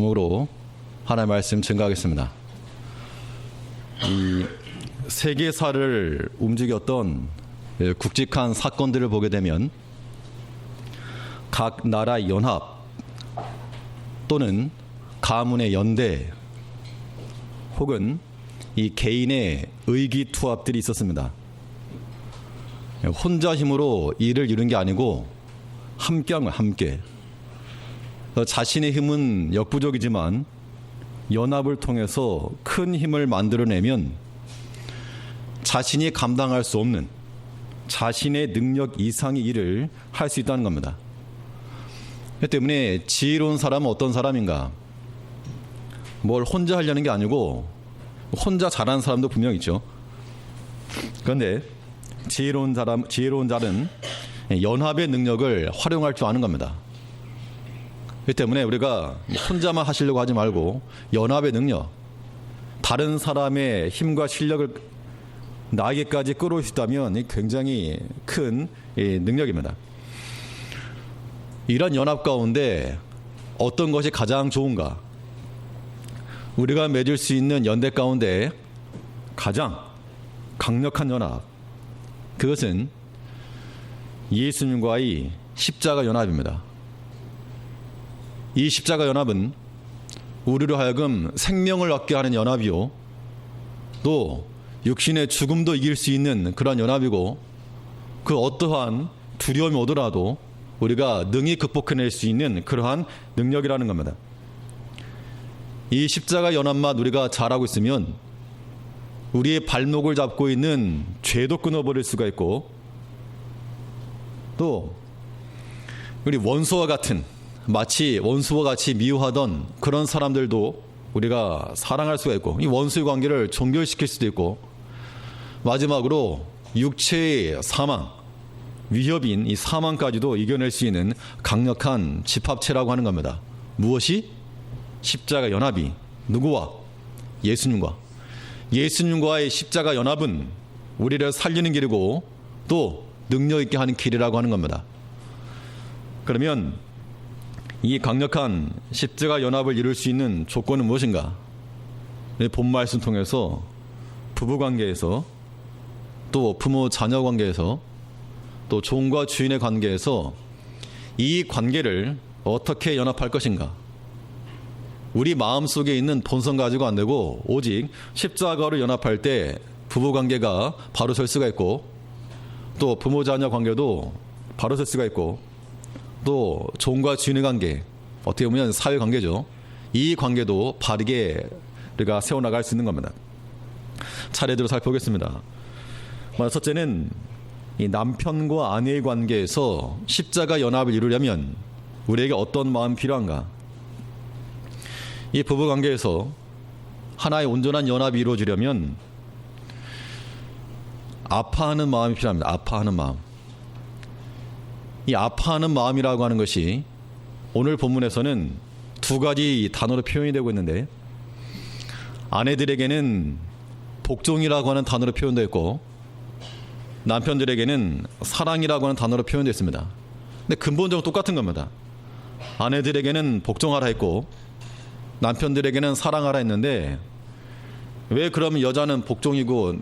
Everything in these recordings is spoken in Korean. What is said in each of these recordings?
제목으로 하나님의 말씀 증거하겠습니다. 이 세계사를 움직였던 굵직한 사건들을 보게 되면 각 나라 연합 또는 가문의 연대 혹은 이 개인의 의기투합들이 있었습니다. 혼자 힘으로 일을 이룬 게 아니고 함께한 거예요. 함께. 자신의 힘은 역부족이지만 연합을 통해서 큰 힘을 만들어내면 자신이 감당할 수 없는 자신의 능력 이상의 일을 할 수 있다는 겁니다. 그렇기 때문에 지혜로운 사람은 어떤 사람인가? 뭘 혼자 하려는 게 아니고 혼자 잘하는 사람도 분명 있죠. 그런데 지혜로운 자는 연합의 능력을 활용할 줄 아는 겁니다. 그렇기 때문에 우리가 혼자만 하시려고 하지 말고 연합의 능력, 다른 사람의 힘과 실력을 나에게까지 끌어올 수 있다면 굉장히 큰 능력입니다. 이런 연합 가운데 어떤 것이 가장 좋은가? 우리가 맺을 수 있는 연대 가운데 가장 강력한 연합, 그것은 예수님과의 십자가 연합입니다. 이 십자가 연합은 우리로 하여금 생명을 얻게 하는 연합이요, 또 육신의 죽음도 이길 수 있는 그런 연합이고, 그 어떠한 두려움이 오더라도 우리가 능히 극복해낼 수 있는 그러한 능력이라는 겁니다. 이 십자가 연합만 우리가 잘하고 있으면 우리의 발목을 잡고 있는 죄도 끊어버릴 수가 있고, 또 우리 원수와 같은, 마치 원수와 같이 미워하던 그런 사람들도 우리가 사랑할 수가 있고, 이 원수의 관계를 종결시킬 수도 있고, 마지막으로 육체의 사망, 위협인 이 사망까지도 이겨낼 수 있는 강력한 집합체라고 하는 겁니다. 무엇이? 십자가 연합이. 누구와? 예수님과. 예수님과의 십자가 연합은 우리를 살리는 길이고 또 능력 있게 하는 길이라고 하는 겁니다. 그러면 이 강력한 십자가 연합을 이룰 수 있는 조건은 무엇인가? 본 말씀 통해서 부부관계에서, 또 부모 자녀 관계에서, 또 종과 주인의 관계에서 이 관계를 어떻게 연합할 것인가? 우리 마음속에 있는 본성 가지고 안 되고 오직 십자가로 연합할 때 부부관계가 바로 설 수가 있고, 또 부모 자녀 관계도 바로 설 수가 있고, 또 종과 주인의 관계, 어떻게 보면 사회관계죠. 이 관계도 바르게 우리가 세워나갈 수 있는 겁니다. 차례대로 살펴보겠습니다. 첫째는 이 남편과 아내의 관계에서 십자가 연합을 이루려면 우리에게 어떤 마음이 필요한가? 이 부부관계에서 하나의 온전한 연합이 이루어지려면 아파하는 마음이 필요합니다. 아파하는 마음. 이 아파하는 마음이라고 하는 것이 오늘 본문에서는 두 가지 단어로 표현이 되고 있는데, 아내들에게는 복종이라고 하는 단어로 표현되어 있고, 남편들에게는 사랑이라고 하는 단어로 표현되어 있습니다. 근데 근본적으로 똑같은 겁니다. 아내들에게는 복종하라 했고 남편들에게는 사랑하라 했는데, 왜 그러면 여자는 복종이고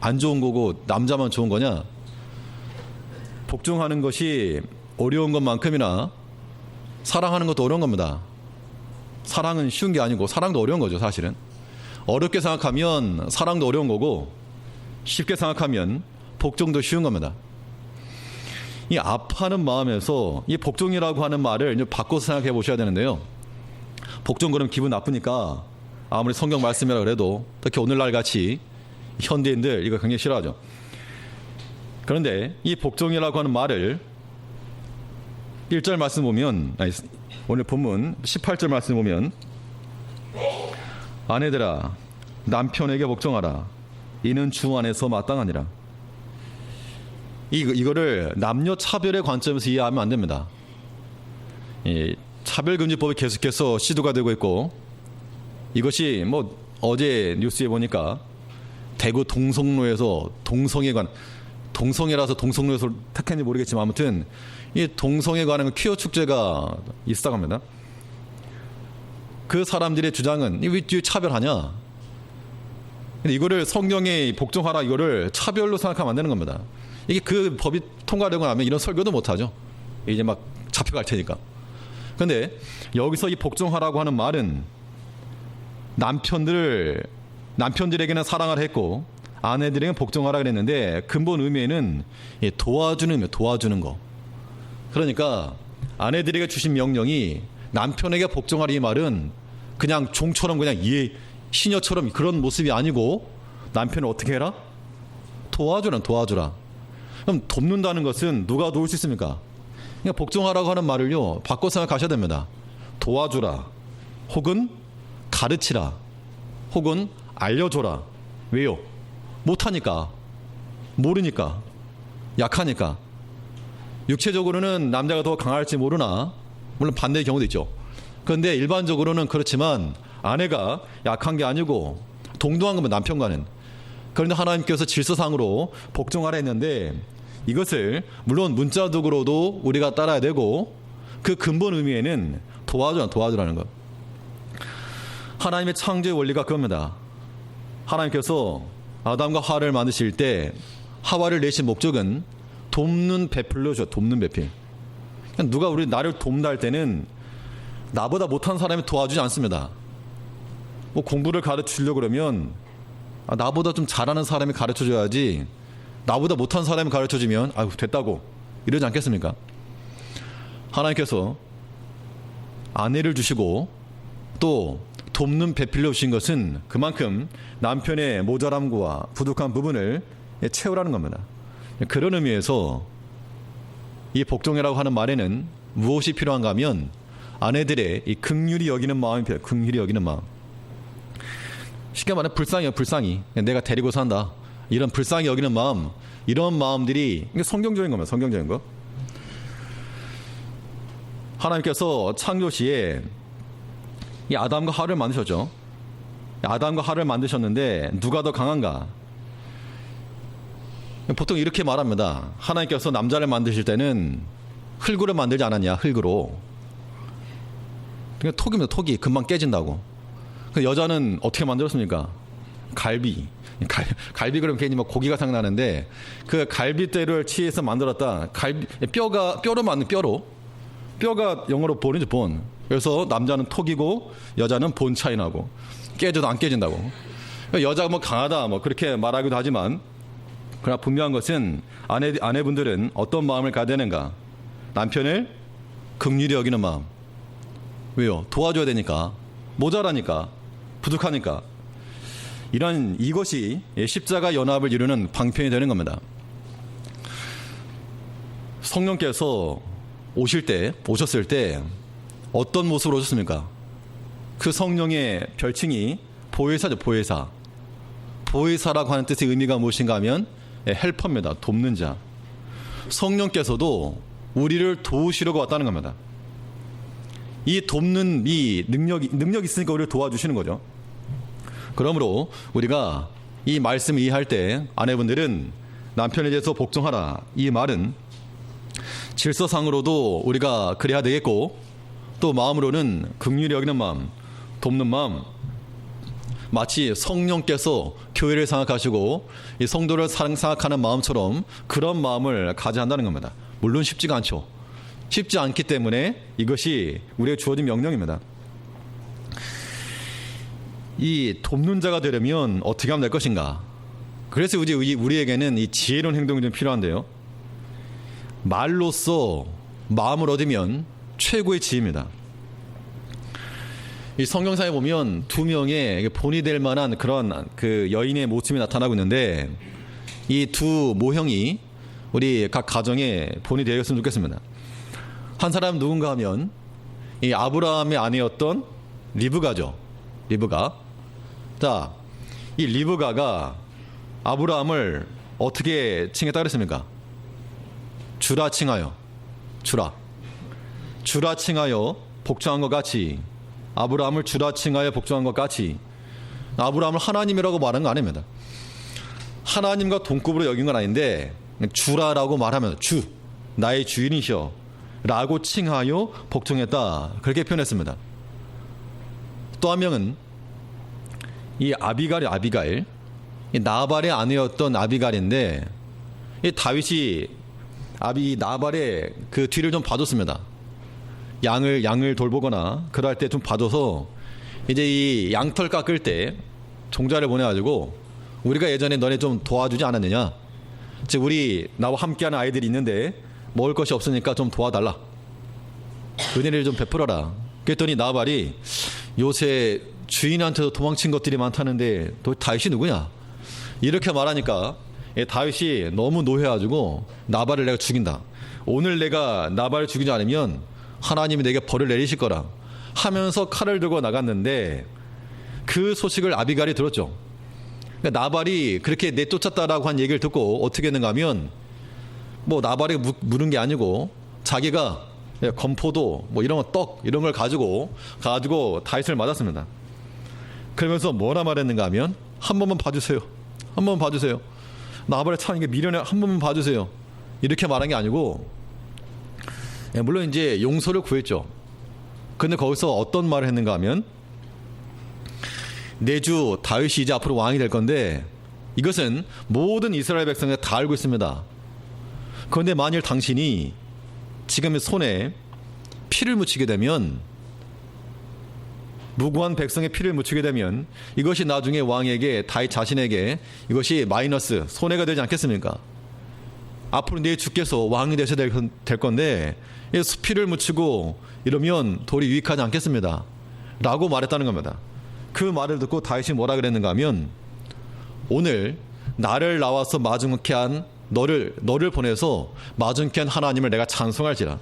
안 좋은 거고 남자만 좋은 거냐? 복종하는 것이 어려운 것만큼이나 사랑하는 것도 어려운 겁니다. 사랑은 쉬운 게 아니고 사랑도 어려운 거죠. 사실은 어렵게 생각하면 사랑도 어려운 거고, 쉽게 생각하면 복종도 쉬운 겁니다. 이 아파하는 마음에서 이 복종이라고 하는 말을 이제 바꿔서 생각해 보셔야 되는데요. 복종 그러면 기분 나쁘니까 아무리 성경 말씀이라 그래도, 특히 오늘날 같이 현대인들 이거 굉장히 싫어하죠. 그런데 이 복종이라고 하는 말을 1절 말씀 보면, 오늘 본문 18절 말씀 보면, 아내들아 남편에게 복종하라, 이는 주 안에서 마땅하니라. 이거를 남녀 차별의 관점에서 이해하면 안 됩니다. 차별금지법이 계속해서 시도가 되고 있고, 이것이 어제 뉴스에 보니까 대구 동성로에서 동성애라서 동성로에서 택했는지 모르겠지만 아무튼 이 동성애 관한 퀴어 축제가 있다고 합니다. 그 사람들의 주장은 왜 차별하냐? 근데 이거를 성경에 복종하라 이거를 차별로 생각하면 안 되는 겁니다. 이게 그 법이 통과되고 나면 이런 설교도 못 하죠. 이제 막 잡혀갈 테니까. 근데 여기서 이 복종하라고 하는 말은 남편들에게는 사랑하라 했고 아내들에게는 복종하라 그랬는데 근본 의미에는 도와주는 거. 그러니까 아내들에게 주신 명령이 남편에게 복종하라 이 말은 그냥 종처럼 그냥 시녀처럼 그런 모습이 아니고 남편을 어떻게 해라? 도와주라. 그럼 돕는다는 것은 누가 도울 수 있습니까? 그러니까 복종하라고 하는 말을요 바꿔 생각하셔야 됩니다. 도와주라, 혹은 가르치라, 혹은 알려줘라. 왜요? 못하니까, 모르니까, 약하니까. 육체적으로는 남자가 더 강할지 모르나 물론 반대의 경우도 있죠. 그런데 일반적으로는 그렇지만 아내가 약한 게 아니고 동등한 거면 남편과는. 그런데 하나님께서 질서상으로 복종하라 했는데 이것을 물론 문자적으로도 우리가 따라야 되고 그 근본 의미에는 도와주라는 것. 하나님의 창조의 원리가 그겁니다. 하나님께서 아담과 하와를 만드실 때 하와를 내신 목적은 돕는 배필로죠. 돕는 배필. 누가 나를 돕는다 할 때는 나보다 못한 사람이 도와주지 않습니다. 뭐 공부를 가르치려고 그러면 나보다 좀 잘하는 사람이 가르쳐줘야지 나보다 못한 사람이 가르쳐주면 아유 됐다고 이러지 않겠습니까? 하나님께서 아내를 주시고 또 돕는 배필로 주신 것은 그만큼 남편의 모자람과 부족한 부분을 채우라는 겁니다. 그런 의미에서 이 복종이라고 하는 말에는 무엇이 필요한가 하면 아내들의 이 긍휼히 여기는 마음이 필요해요. 긍휼히 여기는 마음. 쉽게 말하면 불쌍히 내가 데리고 산다 이런 불쌍히 여기는 마음, 이런 마음들이 성경적인 겁니다. 성경적인 거. 하나님께서 창조시에 이 아담과 하와를 만드셨죠. 아담과 하와를 만드셨는데 누가 더 강한가? 보통 이렇게 말합니다. 하나님께서 남자를 만드실 때는 흙으로 만들지 않았냐? 흙으로. 그러니까 톡입니다. 톡이 금방 깨진다고. 그 여자는 어떻게 만들었습니까? 갈비 그러면 괜히 막 고기가 생각나는데 그 갈비대를 치해서 만들었다. 뼈로 만든 뼈가 영어로 본이죠. 본. 그래서 남자는 톡이고 여자는 본 차이 나고 깨져도 안 깨진다고. 여자가 뭐 강하다 뭐 그렇게 말하기도 하지만 그러나 분명한 것은 아내분들은 어떤 마음을 가져야 되는가? 남편을 긍휼히 여기는 마음. 왜요? 도와줘야 되니까, 모자라니까, 부족하니까. 이것이 십자가 연합을 이루는 방편이 되는 겁니다. 성령께서 오셨을 때 어떤 모습으로 오셨습니까? 그 성령의 별칭이 보혜사죠. 보혜사라고 하는 뜻의 의미가 무엇인가 하면 헬퍼입니다. 돕는 자. 성령께서도 우리를 도우시려고 왔다는 겁니다. 이 돕는 이 능력이 있으니까 우리를 도와주시는 거죠. 그러므로 우리가 이 말씀을 이해할 때 아내분들은 남편에 대해서 복종하라. 이 말은 질서상으로도 우리가 그래야 되겠고 또 마음으로는 긍휼히 여기는 마음, 돕는 마음, 마치 성령께서 교회를 생각하시고 이 성도를 생각하는 마음처럼 그런 마음을 가져야 한다는 겁니다. 물론 쉽지가 않죠. 쉽지 않기 때문에 이것이 우리에게 주어진 명령입니다. 이 돕는 자가 되려면 어떻게 하면 될 것인가? 그래서 우리에게는 이 지혜로운 행동이 좀 필요한데요. 말로써 마음을 얻으면 최고의 지혜입니다. 이 성경상에 보면 두 명의 본이 될 만한 그런 그 여인의 모습이 나타나고 있는데 이 두 모형이 우리 각 가정에 본이 되었으면 좋겠습니다. 한 사람 누군가 하면 이 아브라함의 아내였던 리브가죠. 리브가. 자, 이 리브가가 아브라함을 어떻게 칭했다 그랬습니까? 주라 칭하여. 주라 칭하여 복종한 것 같이. 아브라함을 주라 칭하여 복종한 것 같이. 아브라함을 하나님이라고 말한 거 아닙니다. 하나님과 동급으로 여긴 건 아닌데 주라라고 말하면 주, 나의 주인이셔 라고 칭하여 복종했다. 그렇게 표현했습니다. 또 한 명은 이 아비가일, 이 나발의 아내였던 아비가일인데, 이 다윗이 나발의 그 뒤를 좀 봐줬습니다. 양을 돌보거나 그럴 때 좀 봐줘서 이제 이 양털 깎을 때 종자를 보내가지고 우리가 예전에 너네 좀 도와주지 않았느냐, 즉 우리 나와 함께하는 아이들이 있는데 먹을 것이 없으니까 좀 도와달라, 은혜를 좀 베풀어라. 그랬더니 나발이 요새 주인한테도 도망친 것들이 많다는데 또 다윗이 누구냐, 이렇게 말하니까 다윗이 너무 노해가지고 나발을 내가 죽인다, 오늘 내가 나발을 죽이지 않으면 하나님이 내게 벌을 내리실 거라 하면서 칼을 들고 나갔는데, 그 소식을 아비갈이 들었죠. 그러니까 나발이 그렇게 내쫓았다라고 한 얘기를 듣고 어떻게 했는가 하면, 뭐 나발에게 물은 게 아니고 자기가 건포도 뭐 이런 거, 떡 이런 걸 가지고 다윗을 맞았습니다. 그러면서 뭐라 말했는가 하면, 한 번만 봐주세요, 한 번만 봐주세요, 나발의 차는 게 미련해, 한 번만 봐주세요, 이렇게 말한 게 아니고, 물론 이제 용서를 구했죠. 근데 거기서 어떤 말을 했는가 하면, 내 주 다윗이 이제 앞으로 왕이 될 건데 이것은 모든 이스라엘 백성이 다 알고 있습니다. 그런데 만일 당신이 지금 손에 피를 묻히게 되면, 무고한 백성의 피를 묻히게 되면 이것이 나중에 왕에게, 다윗 자신에게 이것이 마이너스, 손해가 되지 않겠습니까? 앞으로 내 주께서 왕이 되셔야 될 건데 피를 묻히고 이러면 도리 유익하지 않겠습니다 라고 말했다는 겁니다. 그 말을 듣고 다윗이 뭐라 그랬는가 하면, 오늘 나를 나와서 마중케 한 너를 보내서 마중케 한 하나님을 내가 찬송할지라,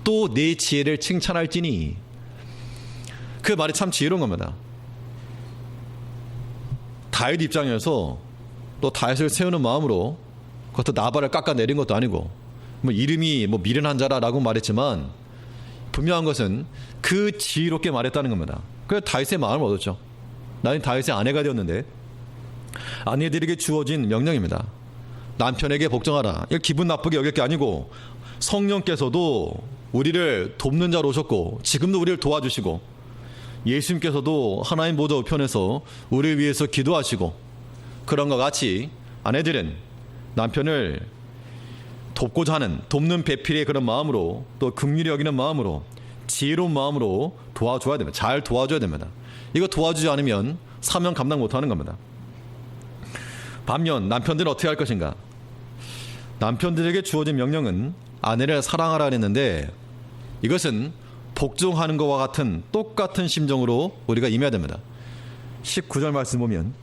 또 내 지혜를 칭찬할지니. 그 말이 참 지혜로운 겁니다. 다윗 입장에서 또 다윗을 세우는 마음으로, 그것도 나발을 깎아내린 것도 아니고 뭐 이름이 뭐 미련한 자라라고 말했지만, 분명한 것은 그 지혜롭게 말했다는 겁니다. 그래서 다윗의 마음을 얻었죠. 나는 다윗의 아내가 되었는데, 아내들에게 주어진 명령입니다. 남편에게 복종하라. 이거 기분 나쁘게 여길 게 아니고, 성령께서도 우리를 돕는 자로 오셨고 지금도 우리를 도와주시고, 예수님께서도 하나님 보좌 우편에서 우리를 위해서 기도하시고, 그런 것 같이 아내들은 남편을 돕고자 하는, 돕는 배필의 그런 마음으로, 또 긍휼히 여기는 마음으로, 지혜로운 마음으로 도와줘야 됩니다. 잘 도와줘야 됩니다. 이거 도와주지 않으면 사명 감당 못하는 겁니다. 반면 남편들은 어떻게 할 것인가? 남편들에게 주어진 명령은 아내를 사랑하라 했는데, 이것은 복종하는 것과 같은 똑같은 심정으로 우리가 임해야 됩니다. 19절 말씀 보면,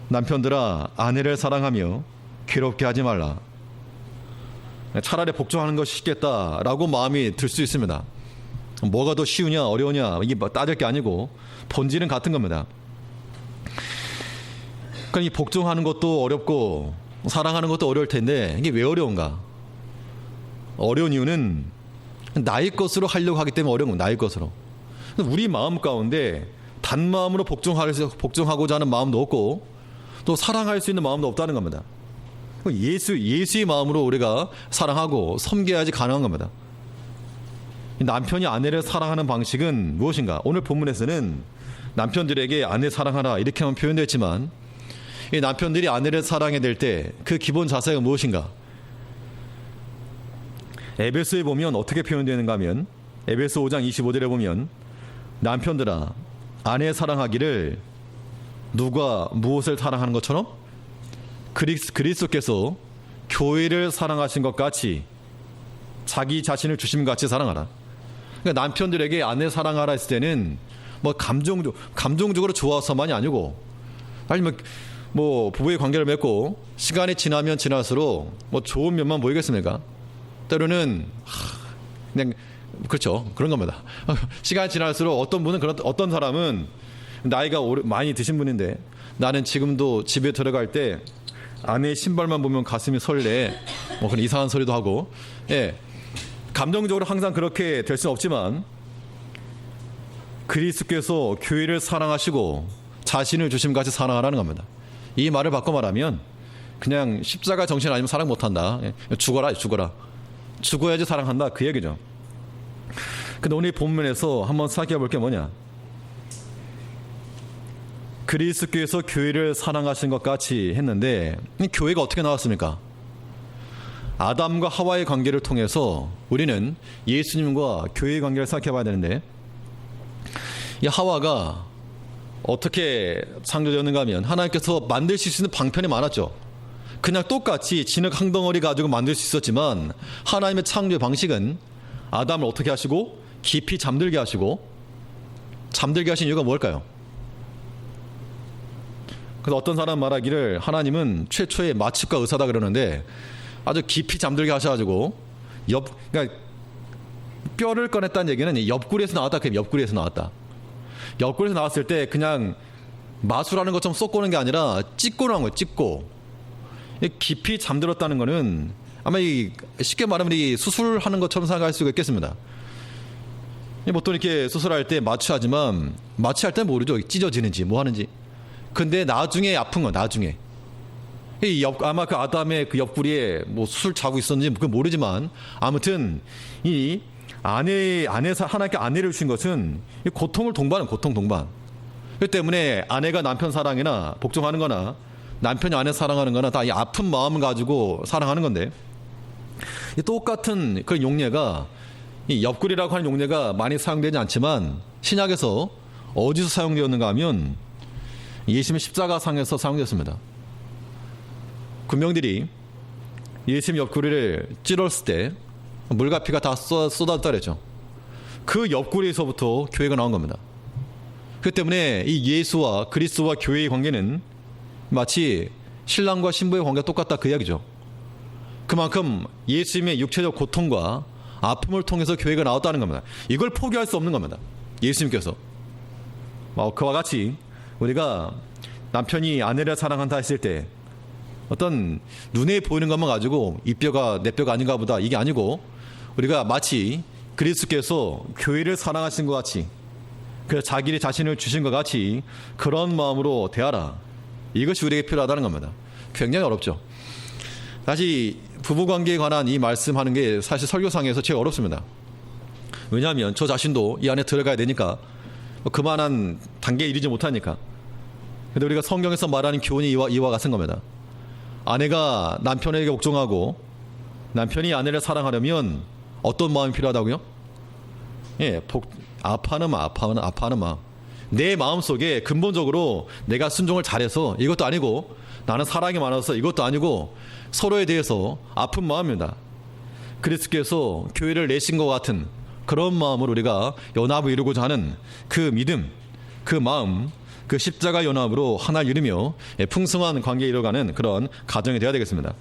남편들아 아내를 사랑하며 괴롭게 하지 말라. 차라리 복종하는 것이 쉽겠다라고 마음이 들 수 있습니다. 뭐가 더 쉬우냐 어려우냐 이게 따질 게 아니고 본질은 같은 겁니다. 그러니까 이 복종하는 것도 어렵고 사랑하는 것도 어려울 텐데, 이게 왜 어려운가? 어려운 이유는 나의 것으로 하려고 하기 때문에 어려운 겁니다. 나의 것으로. 우리 마음 가운데 단마음으로 복종하고자 하는 마음도 없고, 또 사랑할 수 있는 마음도 없다는 겁니다. 예수의 마음으로 우리가 사랑하고 섬겨야지 가능한 겁니다. 남편이 아내를 사랑하는 방식은 무엇인가? 오늘 본문에서는 남편들에게 아내 사랑하라 이렇게만 표현됐지만, 이 남편들이 아내를 사랑해야 될 때 그 기본 자세가 무엇인가? 에베소에 보면 어떻게 표현되는가 하면, 에베소 5장 25절에 보면, 남편들아 아내 사랑하기를 누가 무엇을 사랑하는 것처럼 그리스도께서 교회를 사랑하신 것 같이 자기 자신을 주심 같이 사랑하라. 그러니까 남편들에게 아내 사랑하라 했을 때는 뭐 감정적으로 좋아서만이 아니고, 아니면 뭐 부부의 관계를 맺고 시간이 지나면 지날수록 뭐 좋은 면만 보이겠습니까? 때로는 그냥 그렇죠, 그런 겁니다. 시간이 지날수록 어떤 분은 어떤 사람은 나이가 많이 드신 분인데, 나는 지금도 집에 들어갈 때 아내의 신발만 보면 가슴이 설레, 뭐 그런 이상한 소리도 하고, 예, 감정적으로 항상 그렇게 될 수는 없지만, 그리스도께서 교회를 사랑하시고 자신을 주심같이 사랑하라는 겁니다. 이 말을 바꿔 말하면 그냥 십자가 정신 아니면 사랑 못한다, 죽어라 죽어야지 사랑한다, 그 얘기죠. 근데 오늘 본문에서 한번 살펴볼 게 뭐냐? 그리스도께서 교회를 사랑하신 것 같이 했는데, 이 교회가 어떻게 나왔습니까? 아담과 하와의 관계를 통해서 우리는 예수님과 교회의 관계를 생각해 봐야 되는데, 이 하와가 어떻게 창조되었는가 하면 하나님께서 만드실 수 있는 방편이 많았죠. 그냥 똑같이 진흙 한 덩어리 가지고 만들 수 있었지만, 하나님의 창조의 방식은 아담을 어떻게 하시고 깊이 잠들게 하시고, 잠들게 하신 이유가 뭘까요? 그래서 어떤 사람 말하기를 하나님은 최초의 마취과 의사다 그러는데, 아주 깊이 잠들게 하셔가지고 그러니까 뼈를 꺼냈다는 얘기는 옆구리에서 나왔다. 그 옆구리에서 나왔다. 옆구리에서 나왔을 때 그냥 마술하는 것처럼 쏙고는 게 아니라 찢고 나온 거예요. 찢고. 깊이 잠들었다는 거는 아마 쉽게 말하면 이 수술하는 것처럼 생각할 수가 있겠습니다. 보통 이렇게 수술할 때 마취하지만, 마취할 때 모르죠. 찢어지는지 뭐 하는지. 근데 나중에 아픈 거, 나중에. 아마 그 아담의 그 옆구리에 뭐 수술 자국 있었는지 그건 모르지만, 아무튼 이 아내에서 하나님께 아내를 주신 것은 고통을 동반은 고통 동반. 그렇기 때문에 아내가 남편 사랑이나 복종하는 거나 남편이 아내 사랑하는 거나 다 이 아픈 마음을 가지고 사랑하는 건데, 이 똑같은 그런 용례가, 이 옆구리라고 하는 용례가 많이 사용되지 않지만 신약에서 어디서 사용되었는가 하면 예수님의 십자가상에서 사용되었습니다. 군병들이 예수님 옆구리를 찔렀을 때 물과 피가 다 쏟아졌다 그랬죠. 그 옆구리에서부터 교회가 나온 겁니다. 그렇기 때문에 이 예수와 그리스도와 교회의 관계는 마치 신랑과 신부의 관계가 똑같다, 그 이야기죠. 그만큼 예수님의 육체적 고통과 아픔을 통해서 교회가 나왔다는 겁니다. 이걸 포기할 수 없는 겁니다. 예수님께서 그와 같이 우리가 남편이 아내를 사랑한다 했을 때 어떤 눈에 보이는 것만 가지고 이 뼈가 내 뼈가 아닌가 보다, 이게 아니고, 우리가 마치 그리스도께서 교회를 사랑하신 것 같이, 그 자기 자신을 주신 것 같이 그런 마음으로 대하라. 이것이 우리에게 필요하다는 겁니다. 굉장히 어렵죠. 다시 부부관계에 관한 이 말씀하는 게 사실 설교상에서 제일 어렵습니다. 왜냐하면 저 자신도 이 안에 들어가야 되니까, 그만한 단계에 이르지 못하니까. 근데 우리가 성경에서 말하는 교훈이 이와 같은 겁니다. 아내가 남편에게 복종하고 남편이 아내를 사랑하려면 어떤 마음이 필요하다고요? 아파하는 마음. 내 마음속에 근본적으로 내가 순종을 잘해서 이것도 아니고, 나는 사랑이 많아서 이것도 아니고, 서로에 대해서 아픈 마음입니다. 그리스도께서 교회를 내신 것 같은 그런 마음으로 우리가 연합을 이루고자 하는 그 믿음, 그 마음, 그 십자가 연합으로 하나를 이루며 풍성한 관계에 이뤄가는 그런 가정이 되어야 되겠습니다.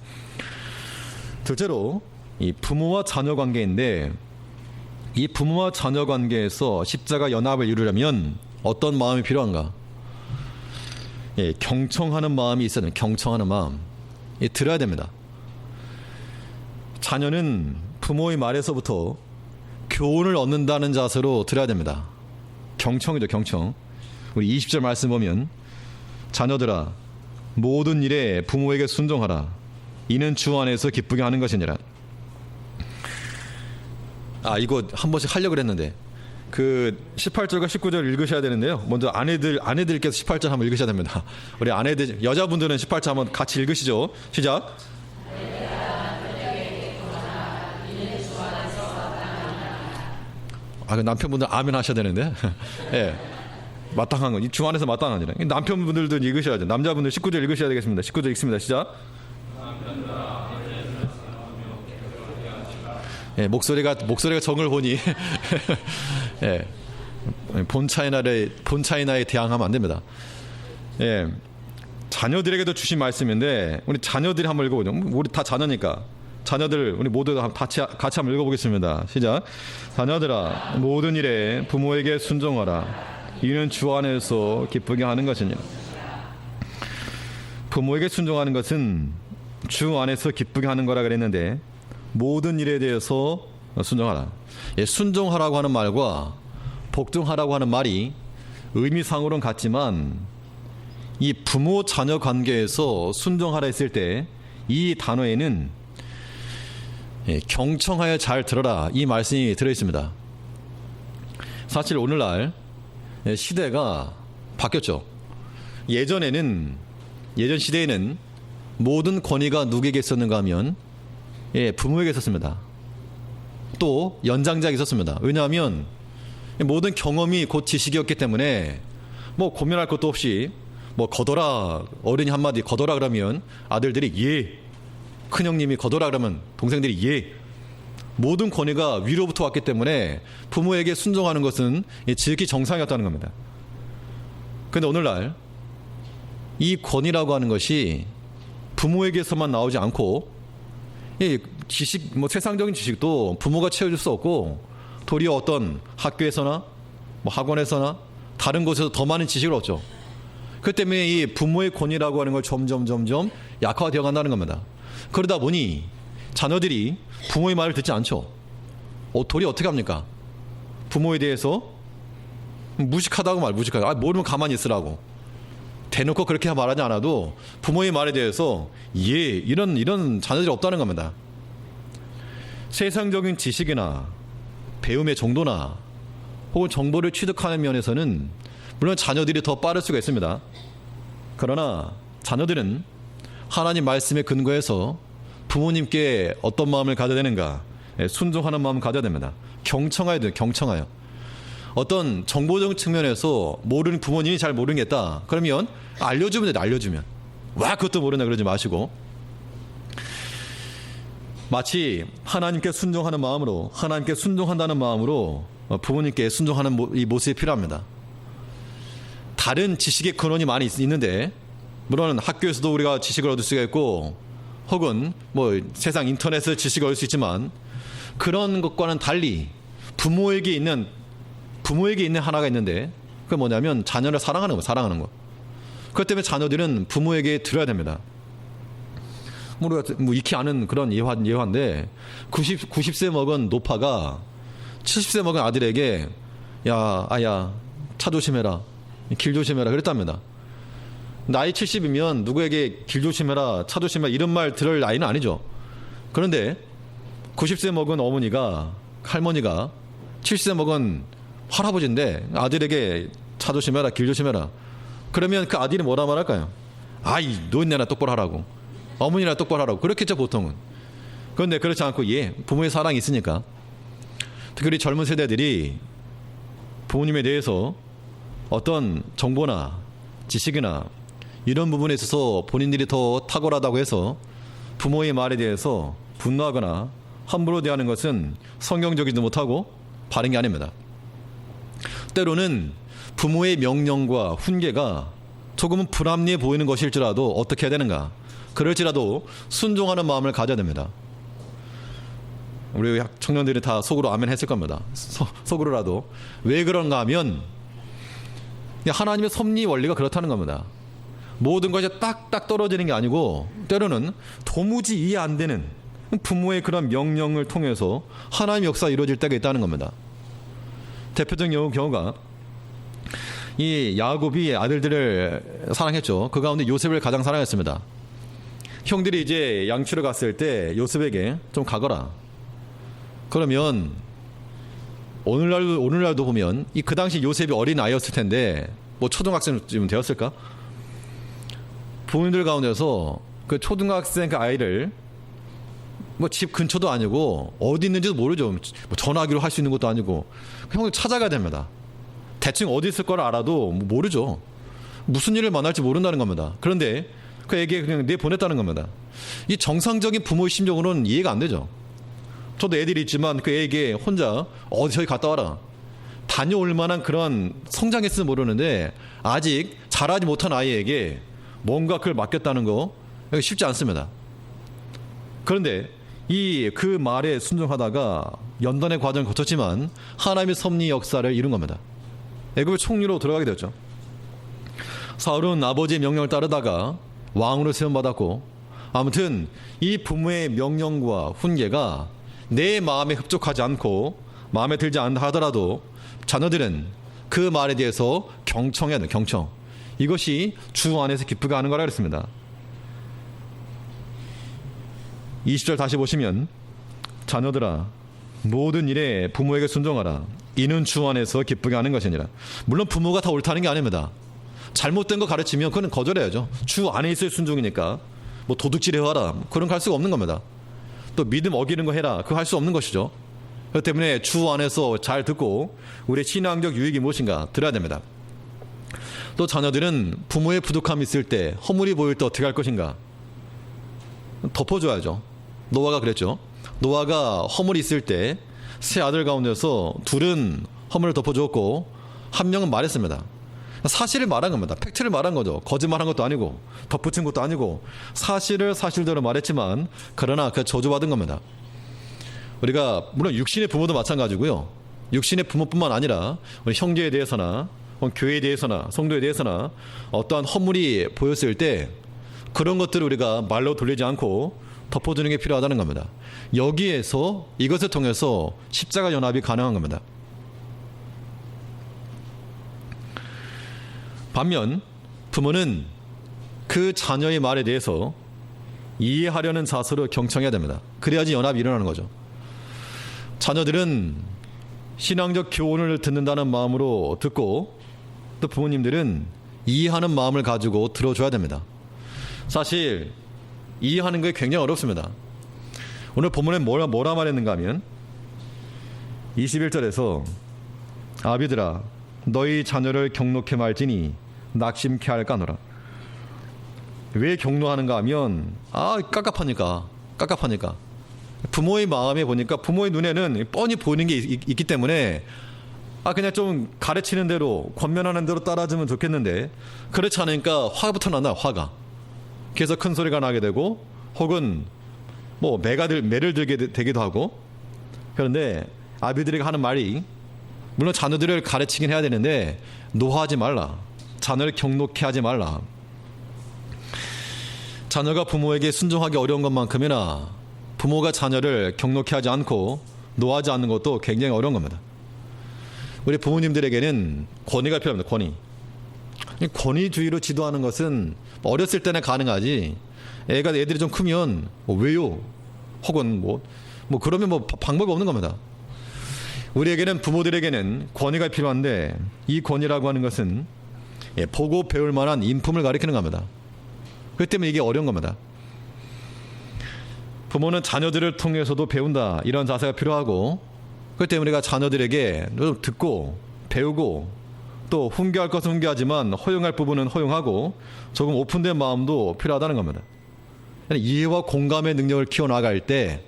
둘째로 이 부모와 자녀 관계인데, 이 부모와 자녀 관계에서 십자가 연합을 이루려면 어떤 마음이 필요한가? 경청하는 마음이 있어야 됩니다. 경청하는 마음. 들어야 됩니다. 자녀는 부모의 말에서부터 교훈을 얻는다는 자세로 들어야 됩니다. 경청이죠, 경청. 우리 20절 말씀 보면, 자녀들아 모든 일에 부모에게 순종하라. 이는 주 안에서 기쁘게 하는 것이니라. 이거 한 번씩 하려고 했는데 그 18절과 19절 읽으셔야 되는데요. 먼저 아내들께서 18절 한번 읽으셔야 됩니다. 우리 아내들, 여자분들은 18절 한번 같이 읽으시죠. 시작. 그 남편분들 아멘 하셔야 되는데. 예. 마땅한 거. 주 안에서 마땅한 일이라. 남편분들도 읽으셔야죠. 남자분들 19절 읽으셔야 되겠습니다. 19절 읽습니다. 시작. 예, 목소리가 정을 보니 예, 본 차이나에 대항하면 안 됩니다. 예, 자녀들에게도 주신 말씀인데 우리 자녀들이 한번 읽어보죠. 우리 다 자녀니까 자녀들 우리 모두 같이 한번 읽어보겠습니다. 시작. 자녀들아 모든 일에 부모에게 순종하라. 이는 주 안에서 기쁘게 하는 것이니라. 부모에게 순종하는 것은 주 안에서 기쁘게 하는 거라 그랬는데, 모든 일에 대해서 순종하라. 예, 순종하라고 하는 말과 복종하라고 하는 말이 의미상으로는 같지만, 이 부모 자녀 관계에서 순종하라 했을 때 이 단어에는 경청하여 잘 들어라, 이 말씀이 들어있습니다. 사실 오늘날 시대가 바뀌었죠. 예전 시대에는 모든 권위가 누구에게 있었는가 하면 부모에게 있었습니다. 또 연장자에게 있었습니다. 왜냐하면 모든 경험이 곧 지식이었기 때문에 뭐 고민할 것도 없이 뭐 거둬라, 어른이 한마디 거둬라 그러면 아들들이 예, 큰형님이 거둬라 그러면 동생들이 예. 모든 권위가 위로부터 왔기 때문에 부모에게 순종하는 것은 지극히 정상이었다는 겁니다. 그런데 오늘날 이 권위라고 하는 것이 부모에게서만 나오지 않고, 이 지식, 뭐 세상적인 지식도 부모가 채워줄 수 없고, 도리어 어떤 학교에서나 뭐 학원에서나 다른 곳에서 더 많은 지식을 얻죠. 그 때문에 이 부모의 권위라고 하는 걸 점점 약화되어 간다는 겁니다. 그러다 보니 자녀들이 부모의 말을 듣지 않죠. 도리어 어떻게 합니까? 부모에 대해서 무식하다고 무식하다. 모르면 가만히 있으라고. 대놓고 그렇게 말하지 않아도 부모의 말에 대해서 이런 자녀들이 없다는 겁니다. 세상적인 지식이나 배움의 정도나 혹은 정보를 취득하는 면에서는 물론 자녀들이 더 빠를 수가 있습니다. 그러나 자녀들은 하나님 말씀에 근거해서 부모님께 어떤 마음을 가져야 되는가, 순종하는 마음을 가져야 됩니다. 경청해야 돼요. 경청해요. 어떤 정보적 측면에서 모르는 부모님이 잘 모르겠다 그러면 알려주면 돼요. 알려주면 와 그것도 모르나 그러지 마시고, 마치 하나님께 순종하는 마음으로, 하나님께 순종한다는 마음으로 부모님께 순종하는 이 모습이 필요합니다. 다른 지식의 근원이 많이 있는데, 물론 학교에서도 우리가 지식을 얻을 수가 있고 혹은 뭐 세상 인터넷에서 지식을 얻을 수 있지만, 그런 것과는 달리 부모에게 있는 하나가 있는데, 그게 뭐냐면 자녀를 사랑하는 거. 그것 때문에 자녀들은 부모에게 들어야 됩니다. 우리가 익히 아는 그런 예화인데, 90세 먹은 노파가 70세 먹은 아들에게 야 아야 차 조심해라, 길 조심해라 그랬답니다. 나이 70이면 누구에게 길 조심해라, 차 조심해라 이런 말 들을 나이는 아니죠. 그런데 90세 먹은 할머니가 70세 먹은 할아버지인데 아들에게 차 조심해라, 길 조심해라 그러면 그 아들이 뭐라 말할까요? 아이 노인네나 똑바로 하라고, 어머니나 똑바로 하라고 그렇겠죠 보통은. 그런데 그렇지 않고 부모의 사랑이 있으니까, 특히 젊은 세대들이 부모님에 대해서 어떤 정보나 지식이나 이런 부분에 있어서 본인들이 더 탁월하다고 해서 부모의 말에 대해서 분노하거나 함부로 대하는 것은 성경적이지도 못하고 바른 게 아닙니다. 때로는 부모의 명령과 훈계가 조금은 불합리해 보이는 것일지라도 어떻게 해야 되는가, 그럴지라도 순종하는 마음을 가져야 됩니다. 우리 청년들이 다 속으로 아멘 했을 겁니다. 속으로라도. 왜 그런가 하면 하나님의 섭리 원리가 그렇다는 겁니다. 모든 것이 딱딱 떨어지는 게 아니고, 때로는 도무지 이해 안 되는 부모의 그런 명령을 통해서 하나님의 역사가 이루어질 때가 있다는 겁니다. 대표적인 경우가 이 야곱이 아들들을 사랑했죠. 그 가운데 요셉을 가장 사랑했습니다. 형들이 이제 양치러 갔을 때 요셉에게 좀 가거라. 그러면 오늘날도 보면 그 당시 요셉이 어린 아이였을 텐데 뭐 초등학생쯤 되었을까? 부모님들 가운데서 그 초등학생 그 아이를 뭐 집 근처도 아니고 어디 있는지도 모르죠. 뭐 전화기로 할 수 있는 것도 아니고 형을 찾아가야 됩니다. 대충 어디 있을 걸 알아도 모르죠. 무슨 일을 만날지 모른다는 겁니다. 그런데 그 애기에 그냥 내보냈다는 겁니다. 이 정상적인 부모의 심정으로는 이해가 안 되죠. 저도 애들이 있지만 그 애에게 혼자 저기 갔다 와라, 다녀올 만한 그런 성장했을지 모르는데 아직 자라지 못한 아이에게 뭔가 그걸 맡겼다는 거 쉽지 않습니다. 그런데 그 말에 순종하다가 연단의 과정을 거쳤지만 하나님의 섭리 역사를 이룬 겁니다. 애굽의 총리로 들어가게 되었죠. 사울은 아버지의 명령을 따르다가 왕으로 세움받았고, 아무튼 이 부모의 명령과 훈계가 내 마음에 흡족하지 않고 마음에 들지 않다 하더라도 자녀들은 그 말에 대해서 경청해야 돼요. 경청. 이것이 주 안에서 기쁘게 하는 거라 그랬습니다. 20절 다시 보시면, 자녀들아 모든 일에 부모에게 순종하라. 이는 주 안에서 기쁘게 하는 것이니라. 물론 부모가 다 옳다는 게 아닙니다. 잘못된 거 가르치면 그건 거절해야죠. 주 안에 있어야 순종이니까. 뭐 도둑질 해와라. 그런 거 할 수가 없는 겁니다. 또 믿음 어기는 거 해라. 그거 할 수 없는 것이죠. 그렇기 때문에 주 안에서 잘 듣고 우리의 신앙적 유익이 무엇인가 들어야 됩니다. 또 자녀들은 부모의 부족함이 있을 때, 허물이 보일 때 어떻게 할 것인가? 덮어줘야죠. 노아가 그랬죠. 노아가 허물이 있을 때 세 아들 가운데서 둘은 허물을 덮어주었고 한 명은 말했습니다. 사실을 말한 겁니다. 팩트를 말한 거죠. 거짓말한 것도 아니고 덧붙인 것도 아니고 사실을 사실대로 말했지만 그러나 그 저주받은 겁니다. 우리가 물론 육신의 부모도 마찬가지고요. 육신의 부모뿐만 아니라 우리 형제에 대해서나 교회에 대해서나 성도에 대해서나 어떠한 허물이 보였을 때 그런 것들을 우리가 말로 돌리지 않고 덮어주는 게 필요하다는 겁니다. 여기에서 이것을 통해서 십자가 연합이 가능한 겁니다. 반면 부모는 그 자녀의 말에 대해서 이해하려는 자세로 경청해야 됩니다. 그래야지 연합이 일어나는 거죠. 자녀들은 신앙적 교훈을 듣는다는 마음으로 듣고 또 부모님들은 이해하는 마음을 가지고 들어줘야 됩니다. 사실 이해하는 게 굉장히 어렵습니다. 오늘 본문에 뭐라 말했는가 하면 21절에서 아비들아 너희 자녀를 경록해 말지니 낙심케 할까노라. 왜 경로하는가 하면 깝깝하니까 부모의 마음에 보니까 부모의 눈에는 뻔히 보이는 게 있기 때문에 그냥 좀 가르치는 대로 권면하는 대로 따라주면 좋겠는데 그렇지 않으니까 화부터 난다. 화가. 그래서 큰 소리가 나게 되고 혹은 뭐 매를 들게 되기도 하고. 그런데 아비들에게 하는 말이 물론 자녀들을 가르치긴 해야 되는데 노하지 말라. 자녀를 경록해 하지 말라. 자녀가 부모에게 순종하기 어려운 것만큼이나 부모가 자녀를 경록해 하지 않고 노하지 않는 것도 굉장히 어려운 겁니다. 우리 부모님들에게는 권위가 필요합니다. 권위주의로 지도하는 것은 어렸을 때는 가능하지 애들이 좀 크면 왜요? 혹은 그러면 방법이 없는 겁니다. 우리에게는 부모들에게는 권위가 필요한데 이 권위라고 하는 것은 보고 배울 만한 인품을 가리키는 겁니다. 그렇기 때문에 이게 어려운 겁니다. 부모는 자녀들을 통해서도 배운다 이런 자세가 필요하고 그렇기 때문에 우리가 자녀들에게 듣고 배우고 또 훈계할 것은 훈계하지만 허용할 부분은 허용하고 조금 오픈된 마음도 필요하다는 겁니다. 이해와 공감의 능력을 키워나갈 때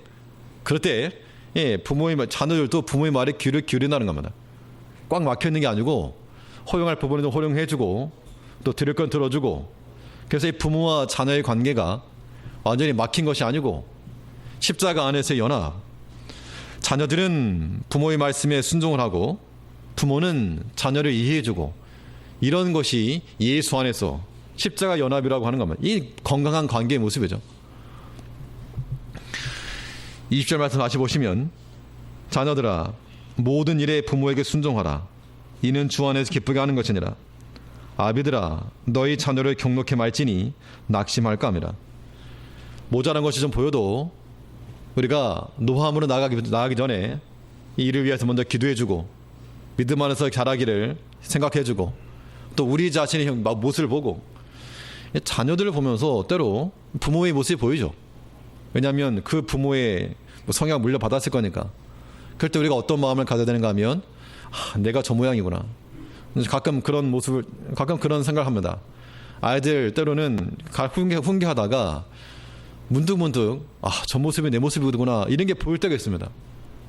그럴 때 자녀들도 부모의 말에 귀를 기울인다는 겁니다. 꽉 막혀있는 게 아니고 허용할 부분은 좀 허용해주고 또 들을 건 들어주고 그래서 이 부모와 자녀의 관계가 완전히 막힌 것이 아니고 십자가 안에서의 연합. 자녀들은 부모의 말씀에 순종을 하고 부모는 자녀를 이해해주고 이런 것이 예수 안에서 십자가 연합이라고 하는 겁니다. 이 건강한 관계의 모습이죠. 20절 말씀 다시 보시면 자녀들아 모든 일에 부모에게 순종하라. 이는 주 안에서 기쁘게 하는 것이니라. 아비들아 너희 자녀를 경록해 말지니 낙심할까 함이라. 모자란 것이 좀 보여도 우리가 노함으로 나가기 전에 이 일을 위해서 먼저 기도해주고 믿음 안에서 자라기를 생각해주고 또 우리 자신의 모습을 보고 자녀들을 보면서 때로 부모의 모습이 보이죠. 왜냐하면 그 부모의 성향을 물려받았을 거니까. 그럴 때 우리가 어떤 마음을 가져야 되는가 하면 내가 저 모양이구나. 가끔 그런 생각을 합니다. 아이들 때로는 훈계하다가 문득 저 모습이 내 모습이구나 이런 게 보일 때가 있습니다.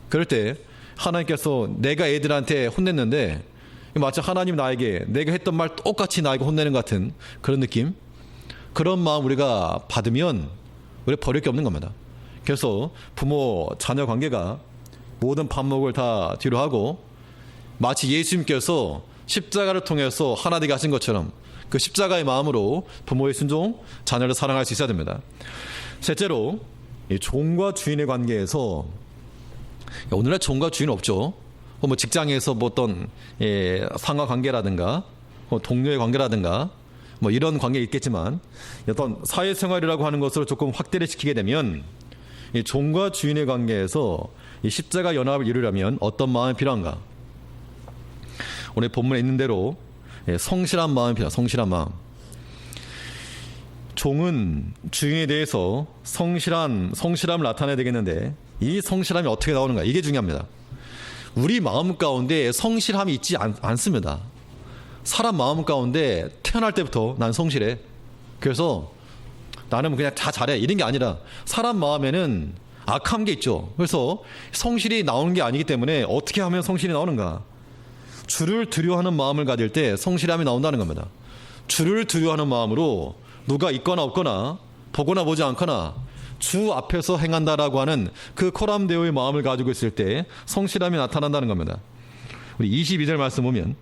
그럴 때 하나님께서 내가 애들한테 혼냈는데 마치 하나님 나에게 내가 했던 말 똑같이 나에게 혼내는 것 같은 그런 느낌, 그런 마음 우리가 받으면 우리 버릴 게 없는 겁니다. 그래서 부모 자녀 관계가 모든 반목을 다 뒤로 하고 마치 예수님께서 십자가를 통해서 하나 되게 하신 것처럼 그 십자가의 마음으로 부모의 순종, 자녀를 사랑할 수 있어야 됩니다. 셋째로 이 종과 주인의 관계에서 오늘날 종과 주인 없죠. 직장에서 어떤 상하 관계라든가 동료의 관계라든가 이런 관계 있겠지만 어떤 사회생활이라고 하는 것을 조금 확대를 시키게 되면 이 종과 주인의 관계에서 이 십자가 연합을 이루려면 어떤 마음이 필요한가? 오늘 본문에 있는 대로 성실한 마음이 필요하다. 성실한 마음. 종은 주인에 대해서 성실함을 나타내야 되겠는데 이 성실함이 어떻게 나오는가? 이게 중요합니다. 우리 마음 가운데 성실함이 있지 않습니다. 사람 마음 가운데 태어날 때부터 난 성실해. 그래서 나는 그냥 다 잘해. 이런 게 아니라 사람 마음에는 악한 게 있죠. 그래서 성실이 나오는 게 아니기 때문에 어떻게 하면 성실이 나오는가? 주를 두려워하는 마음을 가질 때 성실함이 나온다는 겁니다. 주를 두려워하는 마음으로 누가 있거나 없거나 보거나 보지 않거나 주 앞에서 행한다라고 하는 그 코람데오의 마음을 가지고 있을 때 성실함이 나타난다는 겁니다. 우리 22절 말씀 보면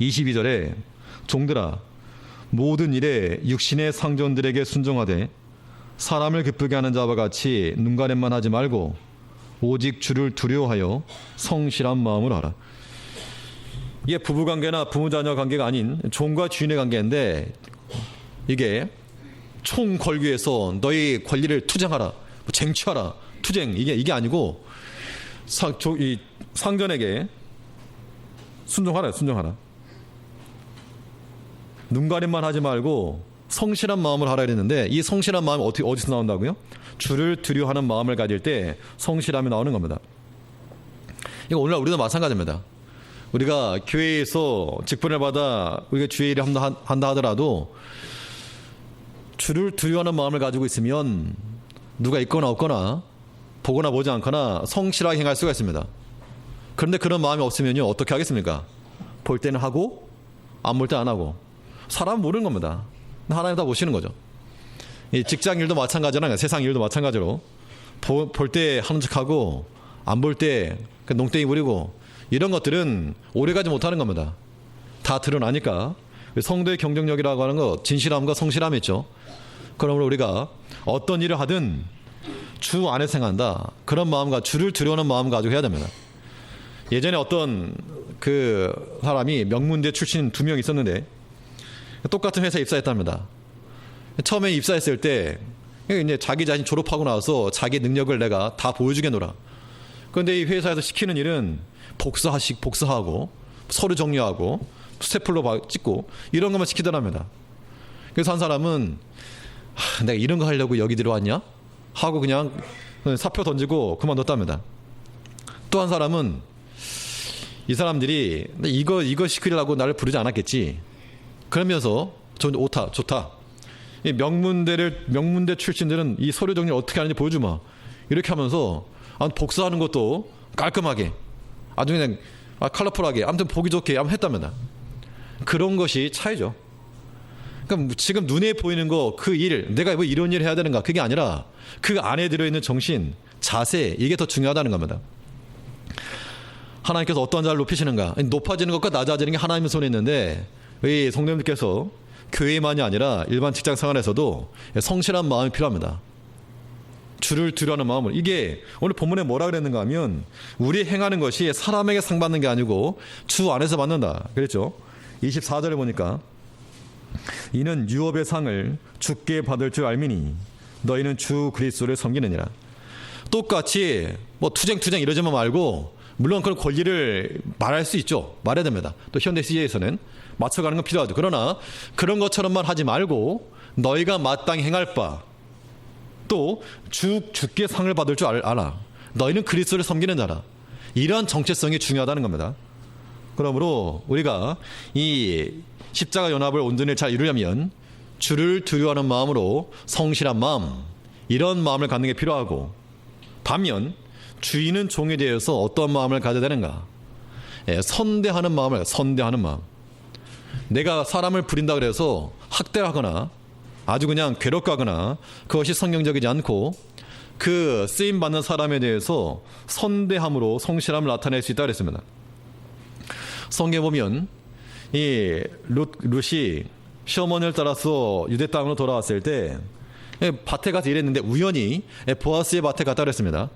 22절에 종들아 모든 일에 육신의 상전들에게 순종하되 사람을 기쁘게 하는 자와 같이 눈가림만 하지 말고 오직 주를 두려워하여 성실한 마음으로 하라. 이게 부부관계나 부모자녀 관계가 아닌 종과 주인의 관계인데 이게 총 걸기 위해서 너희 권리를 투쟁하라, 쟁취하라, 투쟁 이게 아니고 이 상전에게 순종하라. 눈가림만 하지 말고 성실한 마음을 하라 그랬는데 이 성실한 마음이 어디서 나온다고요? 주를 두려워하는 마음을 가질 때 성실함이 나오는 겁니다. 이거 오늘날 우리도 마찬가지입니다. 우리가 교회에서 직분을 받아 우리가 주의 일을 한다 하더라도 주를 두려워하는 마음을 가지고 있으면 누가 있거나 없거나 보거나 보지 않거나 성실하게 행할 수가 있습니다. 그런데 그런 마음이 없으면요 어떻게 하겠습니까? 볼 때는 하고 안 볼 때 안 하고. 사람은 모르는 겁니다. 하나님 다 보시는 거죠. 이 직장 일도 마찬가지나 세상 일도 마찬가지로 볼 때 하는 척하고 안 볼 때 농땡이 부리고 이런 것들은 오래가지 못하는 겁니다. 다 드러나니까. 성도의 경쟁력이라고 하는 거 진실함과 성실함이 있죠. 그러므로 우리가 어떤 일을 하든 주 안에서 행한다. 그런 마음과 주를 두려워하는 마음 가지고 해야 됩니다. 예전에 어떤 그 사람이 명문대 출신 2명 있었는데 똑같은 회사에 입사했답니다. 처음에 입사했을 때 이제 자기 자신 졸업하고 나서 자기 능력을 내가 다 보여주겠노라. 그런데 이 회사에서 시키는 일은 복사하고 서류 정리하고 스테플러 찍고 이런 것만 시키더랍니다. 그래서 한 사람은 내가 이런 거 하려고 여기 들어왔냐? 하고 그냥 사표 던지고 그만뒀답니다. 또 한 사람은 이 사람들이 이거 시키려고 나를 부르지 않았겠지. 그러면서 좋다. 이 명문대 출신들은 이 서류 정리를 어떻게 하는지 보여주마. 이렇게 하면서 복사하는 것도 깔끔하게 아주 그냥 컬러풀하게 아무튼 보기 좋게 한번 했답니다. 그런 것이 차이죠. 그러니까 지금 눈에 보이는 거 그 일 내가 뭐 이런 일을 해야 되는가 그게 아니라 그 안에 들어있는 정신 자세 이게 더 중요하다는 겁니다. 하나님께서 어떠한 자를 높이시는가? 높아지는 것과 낮아지는 게 하나님의 손에 있는데 이 성도님들께서 교회만이 아니라 일반 직장 생활에서도 성실한 마음이 필요합니다. 주를 두려워하는 마음을. 이게 오늘 본문에 뭐라 그랬는가 하면 우리 행하는 것이 사람에게 상 받는 게 아니고 주 안에서 받는다 그랬죠. 24절에 보니까 이는 유업의 상을 주께 받을 줄 알미니 너희는 주 그리스도를 섬기느니라. 똑같이 뭐 투쟁 이러지만 말고 물론 그런 권리를 말할 수 있죠. 말해야 됩니다. 또 현대 시대에서는 맞춰가는 건 필요하죠. 그러나 그런 것처럼만 하지 말고 너희가 마땅히 행할 바 또 주께 상을 받을 줄 알아. 너희는 그리스도를 섬기는 자라. 이러한 정체성이 중요하다는 겁니다. 그러므로 우리가 이 십자가 연합을 온전히 잘 이루려면 주를 두려워하는 마음으로 성실한 마음 이런 마음을 갖는 게 필요하고 반면 주인은 종에 대해서 어떤 마음을 가져야 되는가? 선대하는 마음. 내가 사람을 부린다 그래서 학대하거나 아주 그냥 괴롭게 하거나 그것이 성경적이지 않고 그 쓰임받는 사람에 대해서 선대함으로 성실함을 나타낼 수 있다 그랬습니다. 성경에 보면 이 룻이 시어머니를 따라서 유대 땅으로 돌아왔을 때 밭에 가서 일했는데 우연히 보아스의 밭에 갔다 그랬습니다.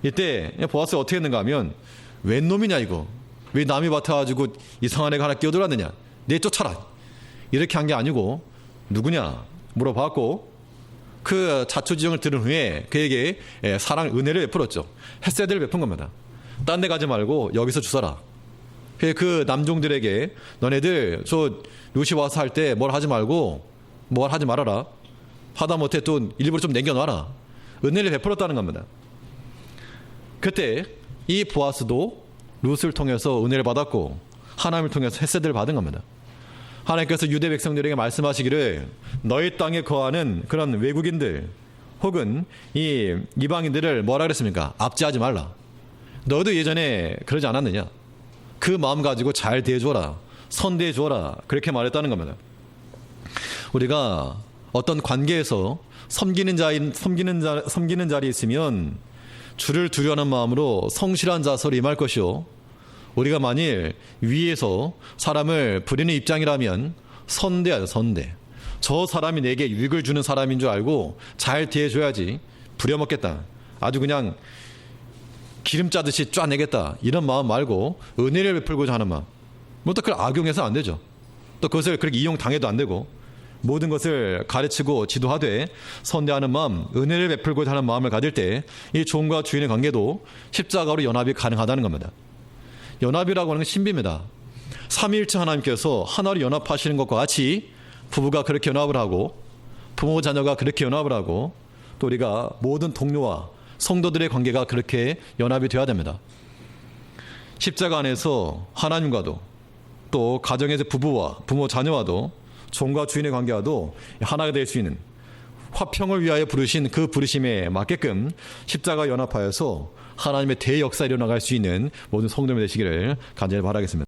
이때 보아스가 어떻게 했는가 하면 웬 놈이냐 이거 왜 남의 밭에 가지고 이상한 애가 하나 끼어들었느냐 내 쫓아라 이렇게 한 게 아니고 누구냐 물어봤고 그 자초지종을 들은 후에 그에게 사랑 은혜를 베풀었죠. 햇세드를 베푼 겁니다. 딴 데 가지 말고 여기서 주서라. 그 남종들에게 너네들 저 루시 와서 할 때 뭘 하지 말고 뭘 하지 말아라. 하다못해 또 일부러 좀 남겨놔라. 은혜를 베풀었다는 겁니다. 그때 이 보아스도 룻을 통해서 은혜를 받았고 하나님을 통해서 헷세들을 받은 겁니다. 하나님께서 유대 백성들에게 말씀하시기를 너희 땅에 거하는 그런 외국인들 혹은 이 이방인들을 뭐라 그랬습니까? 압제하지 말라. 너도 예전에 그러지 않았느냐? 그 마음 가지고 잘 대해줘라. 선대해줘라. 그렇게 말했다는 겁니다. 우리가 어떤 관계에서 섬기는 자리에 있으면 주를 두려워하는 마음으로 성실한 자세로 임할 것이요. 우리가 만일 위에서 사람을 부리는 입장이라면 선대하죠. 선대. 저 사람이 내게 유익을 주는 사람인 줄 알고 잘 대해줘야지 부려먹겠다. 아주 그냥 기름 짜듯이 쫙내겠다. 이런 마음 말고 은혜를 베풀고자 하는 마음. 뭐 또 그걸 악용해서 안 되죠. 또 그것을 그렇게 이용당해도 안 되고 모든 것을 가르치고 지도하되 선대하는 마음, 은혜를 베풀고자 하는 마음을 가질 때 이 종과 주인의 관계도 십자가로 연합이 가능하다는 겁니다. 연합이라고 하는 건 신비입니다. 삼위일체 하나님께서 하나로 연합하시는 것과 같이 부부가 그렇게 연합을 하고 부모 자녀가 그렇게 연합을 하고 또 우리가 모든 동료와 성도들의 관계가 그렇게 연합이 되어야 됩니다. 십자가 안에서 하나님과도 또 가정에서 부부와 부모 자녀와도 종과 주인의 관계와도 하나가 될 수 있는 화평을 위하여 부르신 그 부르심에 맞게끔 십자가 연합하여서 하나님의 대역사에 일어나갈 수 있는 모든 성도들 되시기를 간절히 바라겠습니다.